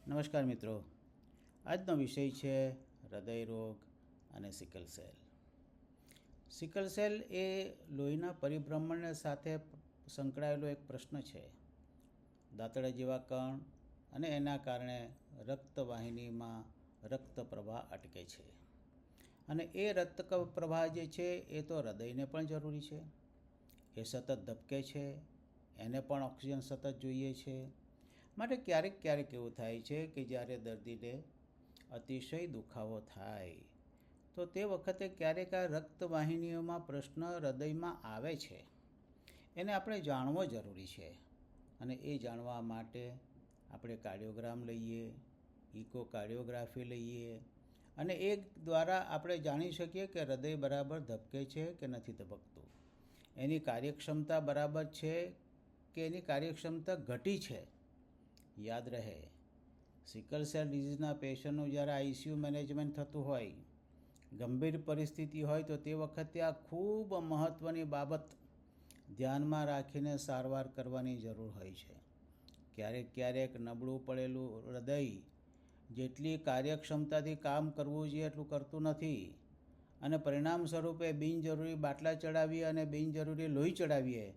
નમસ્કાર મિત્રો, આજનો વિષય છે હૃદય રોગ અને સિકલ સેલ. સિકલ સેલ એ લોહીના પરિભ્રમણ સાથે સંકળાયેલો એક પ્રશ્ન છે. દાંતડા જેવા કણ અને એના કારણે રક્તવાહિનીમાં રક્ત પ્રવાહ અટકે છે અને એ રક્ત પ્રવાહ જે છે એ તો હૃદયને પણ જરૂરી છે. એ સતત ધબકે છે, એને પણ ઓક્સિજન સતત જોઈએ છે. માટે ક્યારેક એવું થાય છે કે જ્યારે દર્દીને અતિશય દુખાવો થાય તો તે વખતે ક્યારેક આ રક્તવાહિનીઓમાં પ્રશ્ન હૃદયમાં આવે છે. એને આપણે જાણવો જરૂરી છે અને એ જાણવા માટે આપણે કાર્ડિયોગ્રામ લઈએ, ઇકોકાર્ડિયોગ્રાફી લઈએ અને એ દ્વારા આપણે જાણી શકીએ કે હૃદય બરાબર ધબકે છે કે નથી ધબકતું, એની કાર્યક્ષમતા બરાબર છે કે એની કાર્યક્ષમતા ઘટી છે. યાદ રહે, સિકલ સેલ ડિઝીઝના પેશન્ટનું જ્યારે આઈસીયુ મેનેજમેન્ટ થતું હોય, ગંભીર પરિસ્થિતિ હોય તો તે વખતે આ ખૂબ મહત્ત્વની બાબત ધ્યાનમાં રાખીને સારવાર કરવાની જરૂર હોય છે. ક્યારેક નબળું પડેલું હૃદય જેટલી કાર્યક્ષમતાથી કામ કરવું જોઈએ એટલું કરતું નથી અને પરિણામ સ્વરૂપે બિનજરૂરી બાટલા ચડાવીએ અને બિનજરૂરી લોહી ચડાવીએ,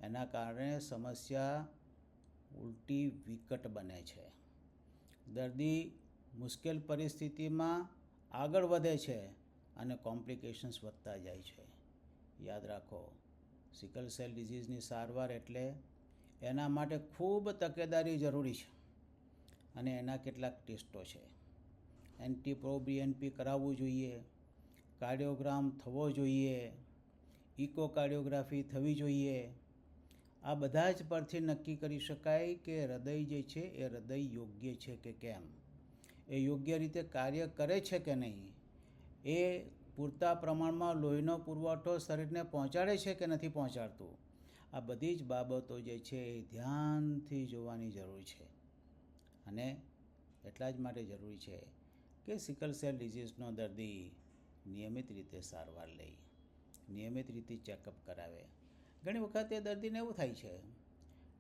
એના કારણે સમસ્યા ઉલટી વિકટ બને છે. દર્દી મુશ્કેલ પરિસ્થિતિમાં આગળ વધે છે અને કોમ્પ્લિકેશન્સ વધતા જાય છે. યાદ રાખો, સિકલ સેલ ડિઝીઝની સારવાર એટલે એના માટે ખૂબ તકેદારી જરૂરી છે અને એના કેટલાક ટેસ્ટો છે. NT-proBNP કરાવવું જોઈએ, કાર્ડિયોગ્રામ થવો જોઈએ, ઇકોકાર્ડિયોગ્રાફી થવી જોઈએ. આ બધા જ પરથી નક્કી કરી શકાય કે હૃદય જે છે એ હૃદય યોગ્ય છે કે કેમ, એ યોગ્ય રીતે કાર્ય કરે છે કે નહીં, એ પૂરતા પ્રમાણમાં લોહીનો પુરવઠો શરીરને પહોંચાડે છે કે નથી પહોંચાડતું. આ બધી જ બાબતો જે છે એ ધ્યાનથી જોવાની જરૂર છે અને એટલા જ માટે જરૂરી છે કે સિકલ સેલ ડિઝીઝનો દર્દી નિયમિત રીતે સારવાર લે, નિયમિત રીતે ચેકઅપ કરાવે. ઘણી વખત એ દર્દીને એવું થાય છે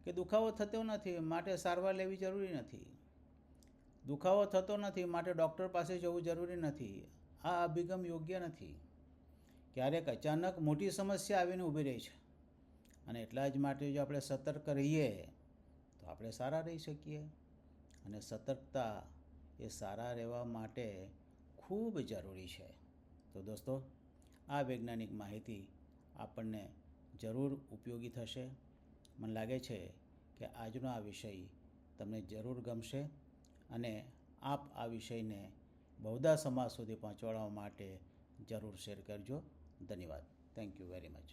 કે દુખાવો થતો નથી માટે સારવાર લેવી જરૂરી નથી, દુખાવો થતો નથી માટે ડૉક્ટર પાસે જવું જરૂરી નથી. આ અભિગમ યોગ્ય નથી. ક્યારેક અચાનક મોટી સમસ્યા આવીને ઊભી રહી છે અને એટલા જ માટે જો આપણે સતર્ક રહીએ તો આપણે સારા રહી શકીએ અને સતર્કતા એ સારા રહેવા માટે ખૂબ જરૂરી છે. તો દોસ્તો, આ વૈજ્ઞાનિક માહિતી આપણને જરૂર ઉપયોગી થશે. મને લાગે છે કે આજનો આ વિષય તમને જરૂર ગમશે અને આપ આ વિષયને બહુધા સમાજ સુધી પહોંચાડવા માટે જરૂર શેર કરજો. ધન્યવાદ. Thank you very much.